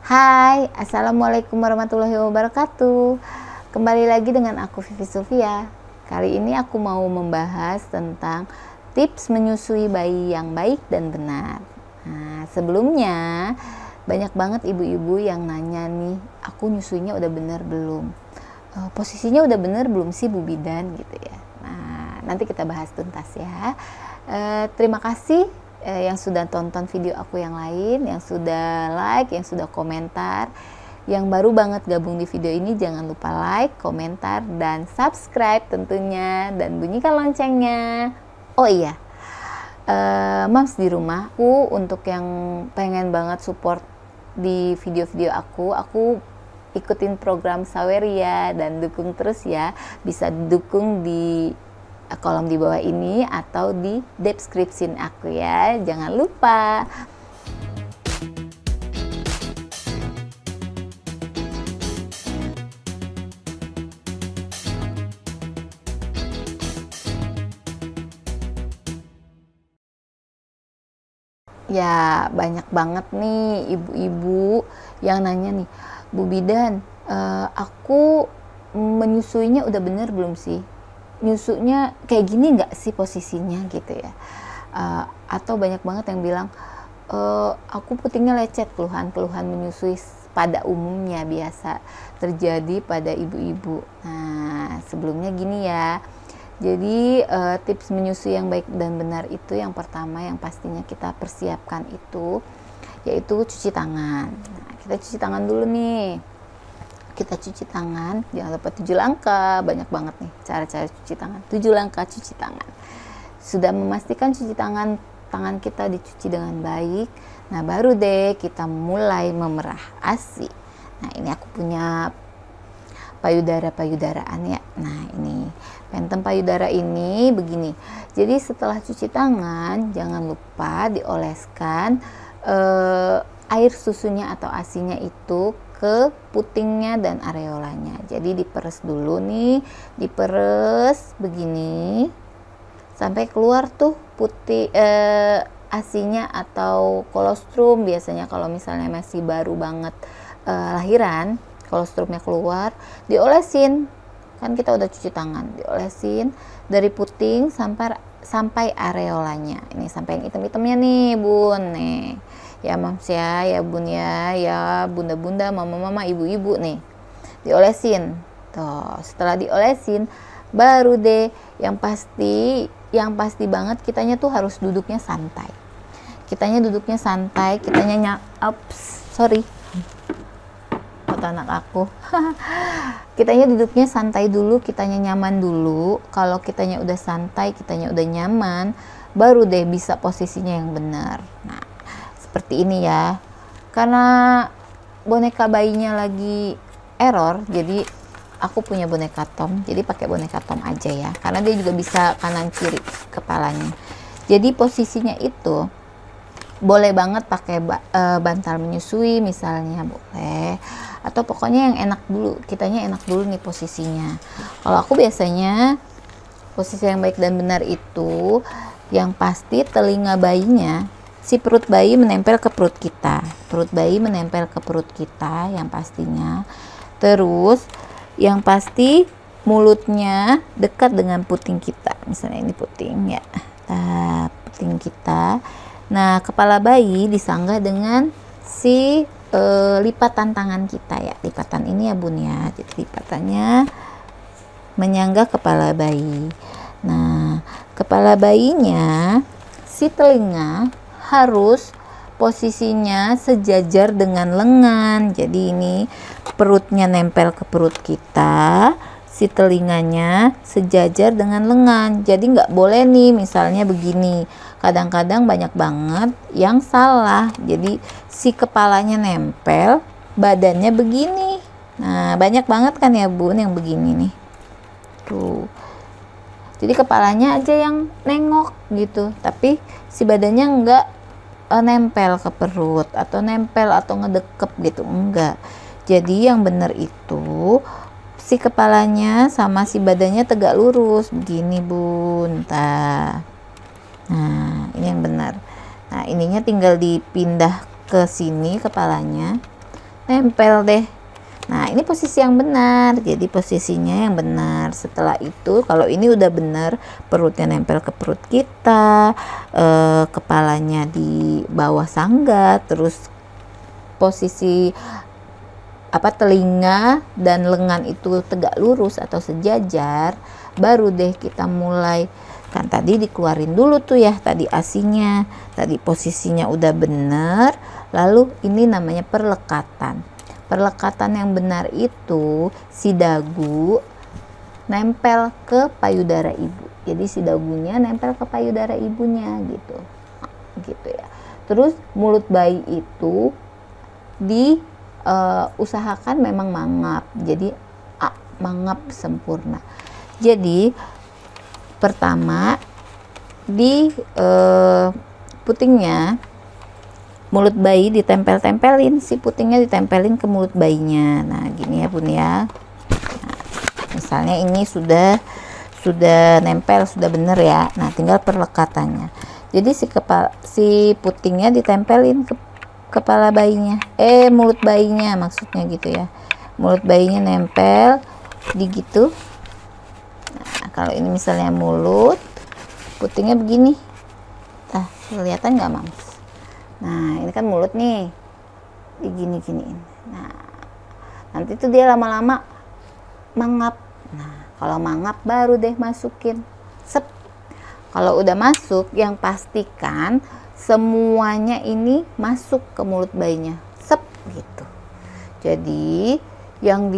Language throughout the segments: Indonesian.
Hai, Assalamualaikum warahmatullahi wabarakatuh. Kembali lagi dengan aku Vivi Sylvia. Kali ini aku mau membahas tentang tips menyusui bayi yang baik dan benar. Nah, sebelumnya banyak banget ibu-ibu yang nanya nih, aku nyusuinya udah bener belum? Posisinya udah bener belum sih Bu Bidan gitu ya. Nah, nanti kita bahas tuntas ya. Terima kasih yang sudah tonton video aku yang lain, yang sudah like, yang sudah komentar. Yang baru banget gabung di video ini, jangan lupa like, komentar, dan subscribe tentunya, dan bunyikan loncengnya. Oh iya, Moms di rumah, untuk yang pengen banget support di video-video aku ikutin program Saweria dan dukung terus ya. Bisa dukung di kolom di bawah ini atau di deskripsi aku ya, jangan lupa. Ya, banyak banget nih ibu-ibu yang nanya nih, Bu Bidan, aku menyusuinya udah bener belum sih? Nyusunya kayak gini nggak sih posisinya gitu ya? Atau banyak banget yang bilang, aku putingnya lecet, keluhan menyusui pada umumnya biasa terjadi pada ibu-ibu. Nah, sebelumnya gini ya. Jadi tips menyusui yang baik dan benar itu yang pertama yang pastinya kita persiapkan itu yaitu cuci tangan. Nah, kita cuci tangan dulu nih. Kita cuci tangan, jangan lupa 7 langkah, banyak banget nih cara-cara cuci tangan. 7 langkah cuci tangan. Sudah memastikan cuci tangan kita dicuci dengan baik. Nah, baru deh kita mulai memerah ASI. Nah, ini aku punya payudara-payudaraan ya. Nah, ini pentem payudara ini begini. Jadi setelah cuci tangan, jangan lupa dioleskan air susunya atau ASINya itu ke putingnya dan areolanya. Jadi diperes dulu nih, diperes begini sampai keluar tuh putih ASINya atau kolostrum. Biasanya kalau misalnya masih baru banget lahiran, kolostrumnya keluar, diolesin. Kan kita udah cuci tangan, diolesin dari puting sampai areolanya. Ini sampai yang hitam-hitamnya nih, Bun. Nih. Ya Mams ya Bun ya bunda-bunda, mama-mama, ibu-ibu nih. Diolesin. Tuh, setelah diolesin baru deh yang pasti banget kitanya tuh harus duduknya santai. Kitanya kata anak aku. Kitanya duduknya santai dulu, kitanya nyaman dulu. Kalau kitanya udah santai, kitanya udah nyaman, baru deh bisa posisinya yang benar. Nah, seperti ini ya. Karena boneka bayinya lagi error, jadi aku punya boneka Tom. Jadi pakai boneka Tom aja ya. Karena dia juga bisa kanan kiri kepalanya. Jadi posisinya itu boleh banget pakai bantal menyusui misalnya, boleh, atau pokoknya yang enak dulu, kitanya enak dulu nih posisinya. Kalau aku biasanya posisi yang baik dan benar itu yang pasti telinga bayinya, si perut bayi menempel ke perut kita yang pastinya. Terus yang pasti mulutnya dekat dengan puting kita, misalnya ini puting ya, puting kita. Nah, kepala bayi disanggah dengan si lipatan tangan kita ya. Lipatan ini ya Bun ya. Jadi lipatannya menyanggah kepala bayi. Nah, kepala bayinya, si telinga harus posisinya sejajar dengan lengan. Jadi ini perutnya nempel ke perut kita, si telinganya sejajar dengan lengan. Jadi nggak boleh nih misalnya begini. Kadang-kadang banyak banget yang salah. Jadi si kepalanya nempel, badannya begini. Nah, banyak banget kan ya Bun yang begini nih. Tuh. Jadi kepalanya aja yang nengok gitu, tapi si badannya nggak nempel ke perut atau nempel atau ngedekep gitu, enggak. Jadi yang benar itu si kepalanya sama si badannya tegak lurus begini Bun. Nah, ini yang benar. Nah, ininya tinggal dipindah ke sini kepalanya. nempel deh. Nah, ini posisi yang benar, jadi posisinya yang benar. Setelah itu, kalau ini udah benar, perutnya nempel ke perut kita, kepalanya di bawah sangga, terus posisi telinga dan lengan itu tegak lurus atau sejajar, baru deh kita mulai. Kan tadi dikeluarin dulu tuh ya, tadi asinya, tadi posisinya udah benar, lalu ini namanya perlekatan. Perlekatan yang benar itu si dagu nempel ke payudara ibu. Jadi si dagunya nempel ke payudara ibunya gitu. Gitu ya. Terus mulut bayi itu usahakan memang mangap. Jadi mangap sempurna. Jadi pertama di putingnya, mulut bayi ditempel-tempelin, si putingnya ditempelin ke mulut bayinya. Nah, gini ya Bun ya. Nah, misalnya ini sudah nempel, sudah bener ya. Nah, tinggal perlekatannya. Jadi si putingnya ditempelin ke kepala bayinya, mulut bayinya maksudnya gitu ya. Mulut bayinya nempel di gitu. Nah, kalau ini misalnya mulut, putingnya begini. Nah, kelihatan nggak Mams? Nah, ini kan mulut nih, digini-giniin. Nah, nanti tuh dia lama-lama mangap. Nah, kalau mangap baru deh masukin. Sep. Kalau udah masuk, yang pastikan semuanya ini masuk ke mulut bayinya. Sep gitu. Jadi, yang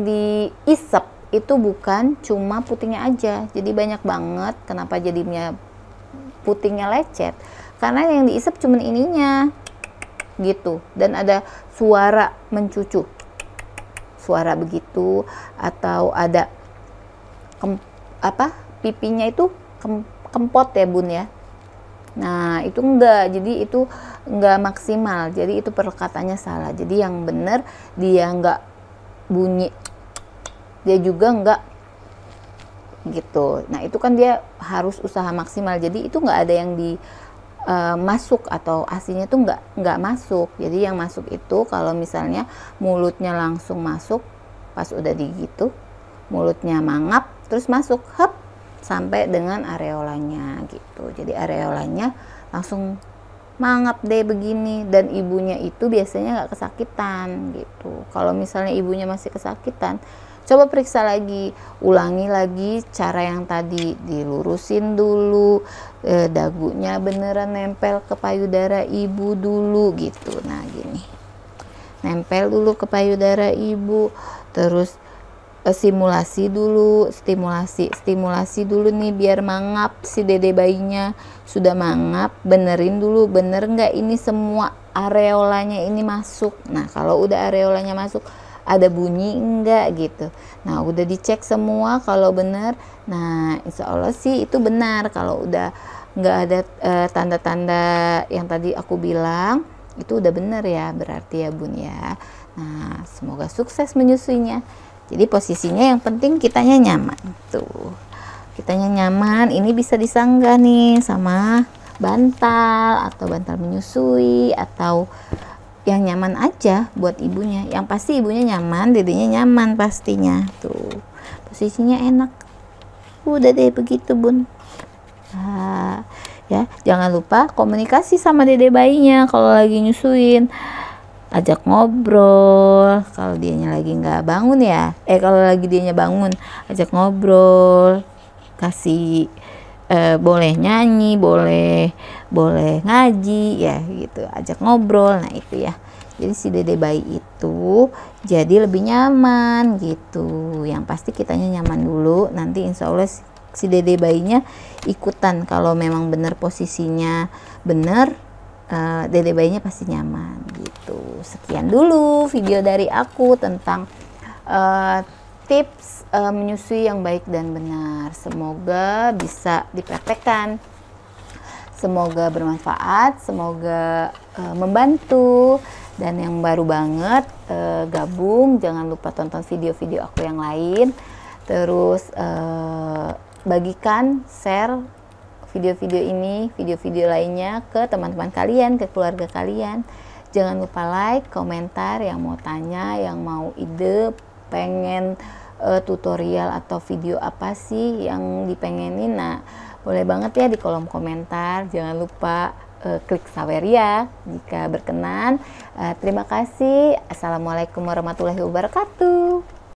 diisep itu bukan cuma putingnya aja. Jadi banyak banget kenapa jadinya putingnya lecet. Karena yang diisep cuma ininya gitu, dan ada suara mencucu, suara begitu, atau ada pipinya itu kempot ya Bun ya. Nah, itu enggak, jadi itu enggak maksimal, jadi itu perlekatannya salah. Jadi yang benar dia enggak bunyi, dia juga enggak gitu. Nah, itu kan dia harus usaha maksimal, jadi itu enggak ada yang masuk atau asinya tuh nggak masuk. Jadi yang masuk itu kalau misalnya mulutnya langsung masuk pas udah digitu, mulutnya mangap terus masuk sampai dengan areolanya gitu. Jadi areolanya langsung mangap deh begini, dan ibunya itu biasanya nggak kesakitan gitu. Kalau misalnya ibunya masih kesakitan, coba periksa lagi, ulangi lagi cara yang tadi, dilurusin dulu, dagunya beneran nempel ke payudara ibu dulu gitu. Nah gini, nempel dulu ke payudara ibu, terus stimulasi dulu nih biar mangap si dede bayinya. Sudah mangap, benerin dulu, bener nggak ini semua areolanya ini masuk. Nah kalau udah areolanya masuk, ada bunyi enggak gitu. Nah udah dicek semua, kalau bener, nah insya Allah sih itu benar. Kalau udah nggak ada tanda-tanda yang tadi aku bilang, itu udah bener ya berarti ya Bun ya. Nah semoga sukses menyusuinya. Jadi posisinya yang penting kitanya nyaman tuh, kitanya nyaman. Ini bisa disanggah nih sama bantal atau bantal menyusui, atau yang nyaman aja buat ibunya. Yang pasti ibunya nyaman, dedenya nyaman pastinya. Tuh, posisinya enak. Udah deh begitu Bun. Nah, ya, jangan lupa komunikasi sama dede bayinya kalau lagi nyusuin. Ajak ngobrol kalau dianya lagi nggak bangun ya. Kalau lagi dianya bangun, ajak ngobrol. Kasih boleh nyanyi, boleh ngaji ya gitu, ajak ngobrol. Nah itu ya, jadi si dede bayi itu jadi lebih nyaman gitu. Yang pasti kitanya nyaman dulu, nanti insya Allah si dede bayinya ikutan. Kalau memang benar posisinya benar, dede bayinya pasti nyaman gitu. Sekian dulu video dari aku tentang tips menyusui yang baik dan benar. Semoga bisa dipraktekkan, semoga bermanfaat, semoga membantu. Dan yang baru banget gabung, jangan lupa tonton video-video aku yang lain. Terus bagikan, share video-video ini, video-video lainnya ke teman-teman kalian, ke keluarga kalian. Jangan lupa like, komentar, yang mau tanya, yang mau ide, pengen tutorial atau video apa sih yang dipengenin. Nah, boleh banget ya di kolom komentar. Jangan lupa klik sawer ya jika berkenan. Terima kasih. Assalamualaikum warahmatullahi wabarakatuh.